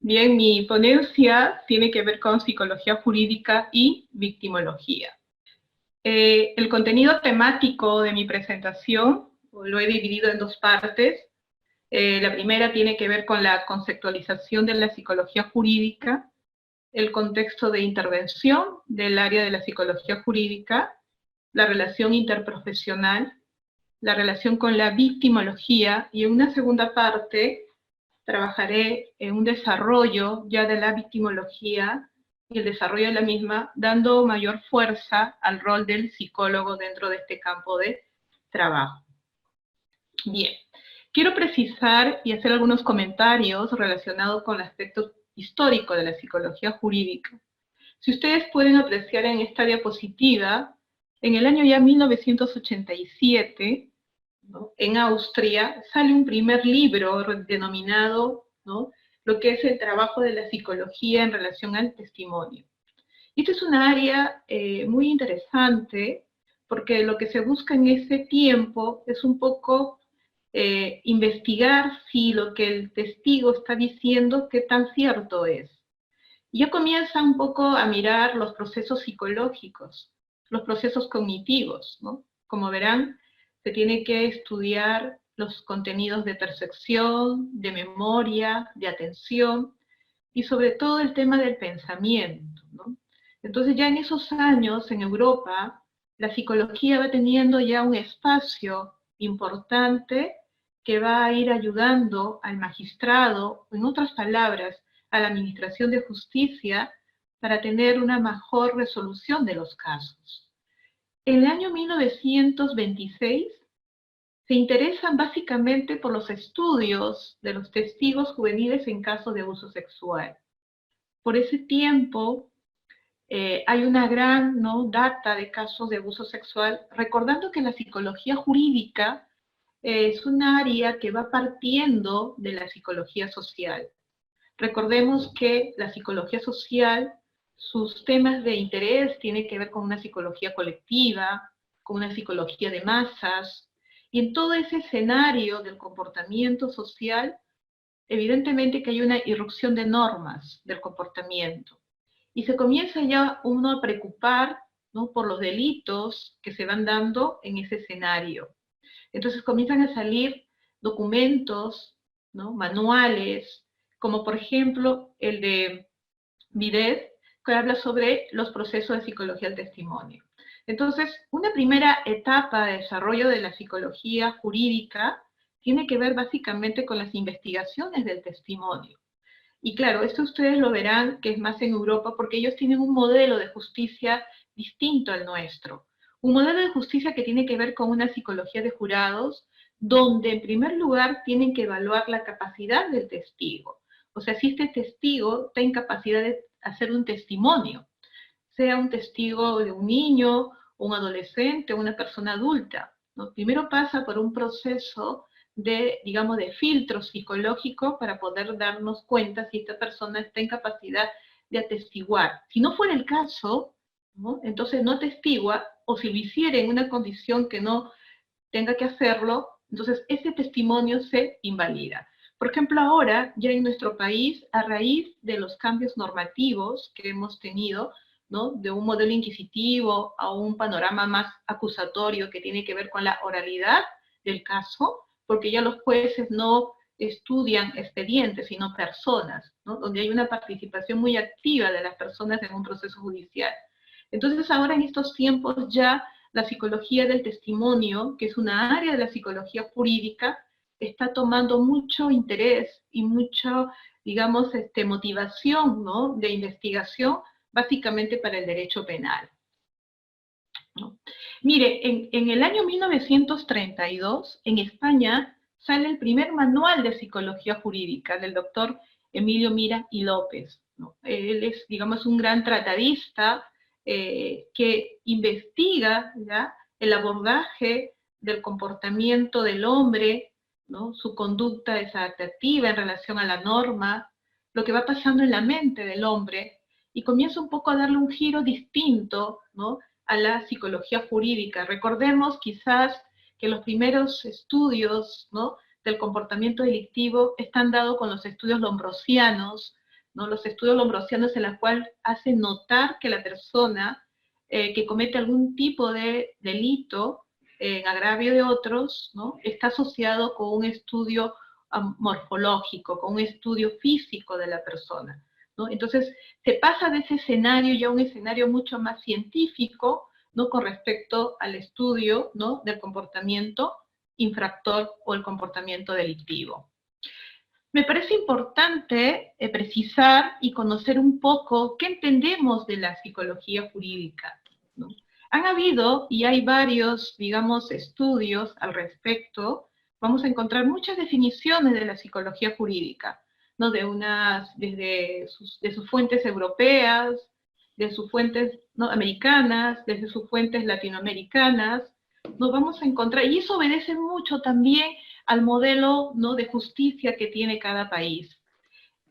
Bien, mi ponencia tiene que ver con psicología jurídica y victimología. El contenido temático de mi presentación lo he dividido en dos partes. La primera tiene que ver con la conceptualización de la psicología jurídica, el contexto de intervención del área de la psicología jurídica, la relación interprofesional, la relación con la victimología, y en una segunda parte trabajaré en un desarrollo ya de la victimología y el desarrollo de la misma, dando mayor fuerza al rol del psicólogo dentro de este campo de trabajo. Bien, quiero precisar y hacer algunos comentarios relacionados con el aspecto histórico de la psicología jurídica. Si ustedes pueden apreciar en esta diapositiva, en el año ya 1987, ¿no?, en Austria, sale un primer libro denominado, ¿no?, lo que es el trabajo de la psicología en relación al testimonio. Esta es una área muy interesante, porque lo que se busca en ese tiempo es un poco investigar si lo que el testigo está diciendo, qué tan cierto es. Y ya comienza un poco a mirar los procesos psicológicos, los procesos cognitivos, ¿no? Como verán, se tiene que estudiar los contenidos de percepción, de memoria, de atención, y sobre todo el tema del pensamiento, ¿no? Entonces ya en esos años, en Europa, la psicología va teniendo ya un espacio importante que va a ir ayudando al magistrado, en otras palabras, a la administración de justicia, para tener una mejor resolución de los casos. En el año 1926 se interesan básicamente por los estudios de los testigos juveniles en casos de abuso sexual. Por ese tiempo hay una gran, ¿no?, data de casos de abuso sexual, recordando que la psicología jurídica es un área que va partiendo de la psicología social. Recordemos que la psicología social, sus temas de interés tienen que ver con una psicología colectiva, con una psicología de masas, y en todo ese escenario del comportamiento social, evidentemente que hay una irrupción de normas del comportamiento. Y se comienza ya uno a preocupar, ¿no?, por los delitos que se van dando en ese escenario. Entonces comienzan a salir documentos, ¿no?, manuales, como por ejemplo el de Bidet, que habla sobre los procesos de psicología del testimonio. Entonces, una primera etapa de desarrollo de la psicología jurídica tiene que ver básicamente con las investigaciones del testimonio. Y claro, esto ustedes lo verán que es más en Europa, porque ellos tienen un modelo de justicia distinto al nuestro. Un modelo de justicia que tiene que ver con una psicología de jurados, donde en primer lugar tienen que evaluar la capacidad del testigo. O sea, si este testigo está en capacidad de hacer un testimonio, sea un testigo de un niño, un adolescente, o una persona adulta, ¿no? Primero pasa por un proceso de, digamos, de filtro psicológico para poder darnos cuenta si esta persona está en capacidad de atestiguar. Si no fuera el caso, ¿no?, entonces no atestigua, o si lo hiciera en una condición que no tenga que hacerlo, entonces ese testimonio se invalida. Por ejemplo, ahora, ya en nuestro país, a raíz de los cambios normativos que hemos tenido, ¿no?, de un modelo inquisitivo a un panorama más acusatorio que tiene que ver con la oralidad del caso, porque ya los jueces no estudian expedientes, sino personas, ¿no?, donde hay una participación muy activa de las personas en un proceso judicial. Entonces ahora en estos tiempos ya la psicología del testimonio, que es una área de la psicología jurídica, está tomando mucho interés y mucha, digamos, motivación, ¿no?, de investigación, básicamente para el derecho penal, ¿no? Mire, en el año 1932, en España, sale el primer manual de psicología jurídica del doctor Emilio Mira y López, ¿no? Él es, digamos, un gran tratadista que investiga, ¿ya?, el abordaje del comportamiento del hombre, ¿no?, su conducta desadaptativa en relación a la norma, lo que va pasando en la mente del hombre, y comienza un poco a darle un giro distinto, ¿no?, a la psicología jurídica. Recordemos quizás que los primeros estudios, ¿no?, del comportamiento delictivo están dados con los estudios lombrosianos, ¿no? Los estudios lombrosianos en los cuales hace notar que la persona que comete algún tipo de delito en agravio de otros, ¿no? Está asociado con un estudio morfológico, con un estudio físico de la persona, ¿no? Entonces, se pasa de ese escenario ya a un escenario mucho más científico, ¿no? Con respecto al estudio, ¿no? Del comportamiento infractor o el comportamiento delictivo. Me parece importante precisar y conocer un poco qué entendemos de la psicología jurídica, ¿no? Han habido y hay varios, digamos, estudios al respecto. Vamos a encontrar muchas definiciones de la psicología jurídica, ¿no? Desde sus fuentes europeas, de sus fuentes, ¿no? Americanas, desde sus fuentes latinoamericanas. Nos vamos a encontrar, y eso obedece mucho también al modelo, ¿no? De justicia que tiene cada país.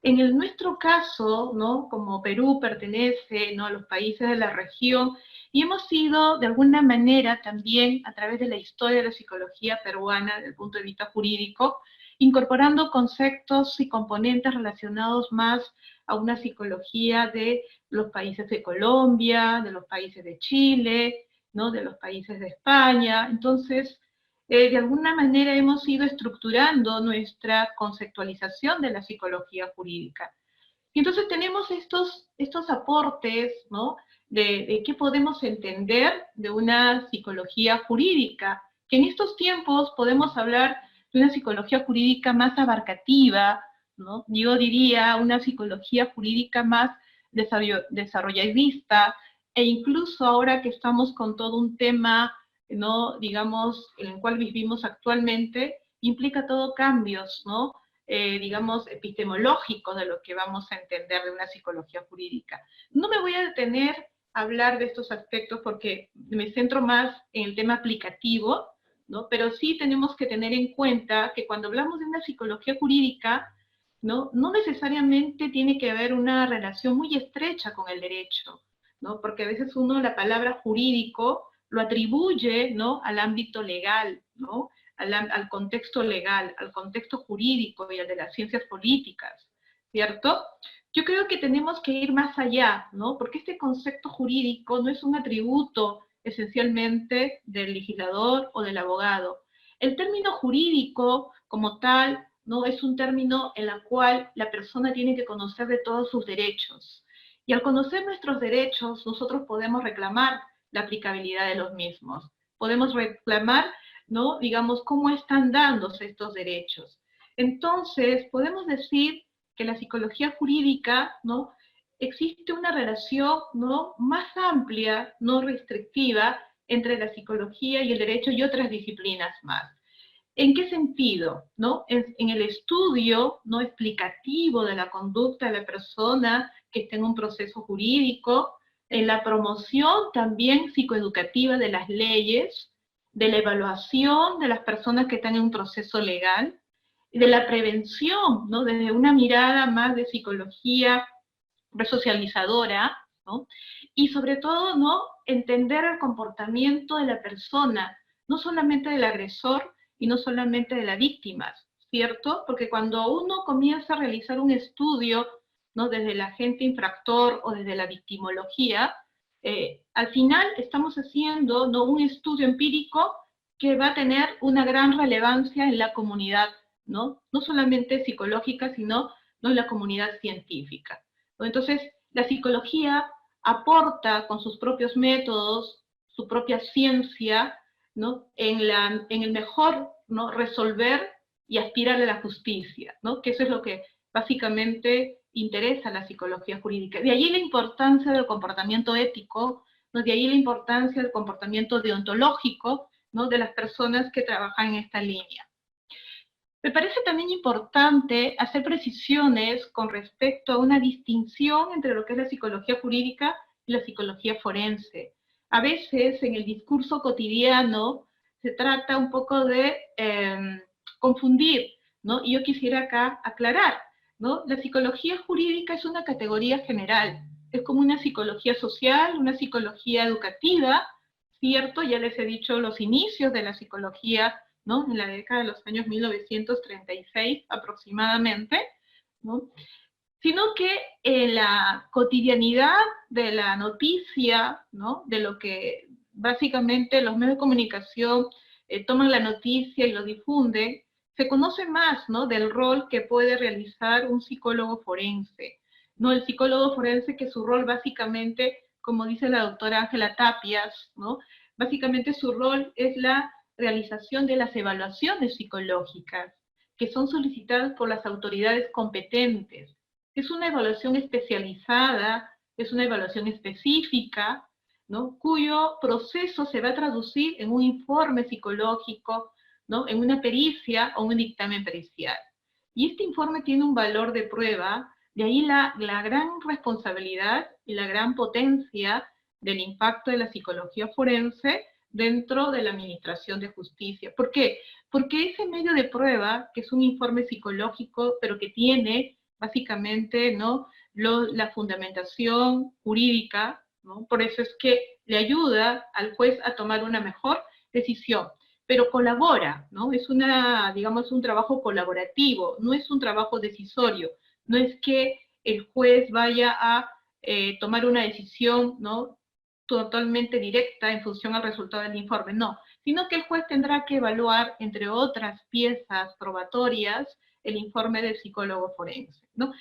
En nuestro caso, ¿no? Como Perú pertenece, ¿no? a los países de la región, y hemos ido de alguna manera también a través de la historia de la psicología peruana desde el punto de vista jurídico, incorporando conceptos y componentes relacionados más a una psicología de los países de Colombia, de los países de Chile, ¿no? de los países de España. Entonces, de alguna manera hemos ido estructurando nuestra conceptualización de la psicología jurídica. Y entonces tenemos estos aportes, ¿no? De qué podemos entender de una psicología jurídica, que en estos tiempos podemos hablar de una psicología jurídica más abarcativa, ¿no? Yo diría una psicología jurídica más desarrolladista, e incluso ahora que estamos con todo un tema, ¿no? digamos, en el cual vivimos actualmente, implica todo cambios, ¿no? Digamos, epistemológicos de lo que vamos a entender de una psicología jurídica. No me voy a detener a hablar de estos aspectos porque me centro más en el tema aplicativo, ¿no? Pero sí tenemos que tener en cuenta que cuando hablamos de una psicología jurídica, ¿no? No necesariamente tiene que haber una relación muy estrecha con el derecho, ¿no? Porque a veces uno la palabra jurídico lo atribuye, ¿no? al ámbito legal, ¿no? al contexto legal, al contexto jurídico y al de las ciencias políticas, ¿cierto? Yo creo que tenemos que ir más allá, ¿no? Porque este concepto jurídico no es un atributo esencialmente del legislador o del abogado. El término jurídico como tal, ¿no? Es un término en el cual la persona tiene que conocer de todos sus derechos. Y al conocer nuestros derechos, nosotros podemos reclamar la aplicabilidad de los mismos. Podemos reclamar, ¿no? digamos, cómo están dándose estos derechos. Entonces, podemos decir que la psicología jurídica, ¿no? existe una relación, ¿no? más amplia, no restrictiva, entre la psicología y el derecho y otras disciplinas más. ¿En qué sentido? ¿no? En el estudio no explicativo de la conducta de la persona que está en un proceso jurídico, en la promoción también psicoeducativa de las leyes, de la evaluación de las personas que están en un proceso legal, de la prevención, ¿no? desde una mirada más de psicología resocializadora, ¿no? y sobre todo ¿no? entender el comportamiento de la persona, no solamente del agresor y no solamente de la víctima, ¿cierto? Porque cuando uno comienza a realizar un estudio, ¿no? desde el agente infractor o desde la victimología, al final estamos haciendo ¿no? un estudio empírico que va a tener una gran relevancia en la comunidad, ¿no? No solamente psicológica, sino ¿no? en la comunidad científica. Entonces, la psicología aporta con sus propios métodos, su propia ciencia, ¿no? en el mejor ¿no? resolver y aspirar a la justicia, ¿no? que eso es lo que básicamente interesa a la psicología jurídica. De allí la importancia del comportamiento ético, ¿no? de allí la importancia del comportamiento deontológico, ¿no? de las personas que trabajan en esta línea. Me parece también importante hacer precisiones con respecto a una distinción entre lo que es la psicología jurídica y la psicología forense. A veces en el discurso cotidiano se trata un poco de confundir, ¿no? Y yo quisiera acá aclarar, ¿no? La psicología jurídica es una categoría general, es como una psicología social, una psicología educativa, ¿cierto? Ya les he dicho los inicios de la psicología, ¿no? en la década de los años 1936 aproximadamente, ¿no? sino que en la cotidianidad de la noticia, ¿no? De lo que básicamente los medios de comunicación toman la noticia y lo difunden, se conoce más, ¿no? Del rol que puede realizar un psicólogo forense, ¿no? El psicólogo forense, que su rol básicamente, como dice la doctora Ángela Tapias, ¿no? Básicamente su rol es la realización de las evaluaciones psicológicas que son solicitadas por las autoridades competentes. Es una evaluación especializada, es una evaluación específica, ¿no? Cuyo proceso se va a traducir en un informe psicológico, ¿no? En una pericia o un dictamen pericial. Y este informe tiene un valor de prueba, de ahí la gran responsabilidad y la gran potencia del impacto de la psicología forense dentro de la administración de justicia. ¿Por qué? Porque ese medio de prueba, que es un informe psicológico, pero que tiene básicamente, ¿no? La fundamentación jurídica, ¿no? Por eso es que le ayuda al juez a tomar una mejor decisión, pero colabora, ¿no? Es digamos, un trabajo colaborativo, no es un trabajo decisorio, no es que el juez vaya a tomar una decisión, ¿no? Totalmente directa en función al resultado del informe, no, sino que el juez tendrá que evaluar, entre otras piezas probatorias, el informe del psicólogo forense, ¿no?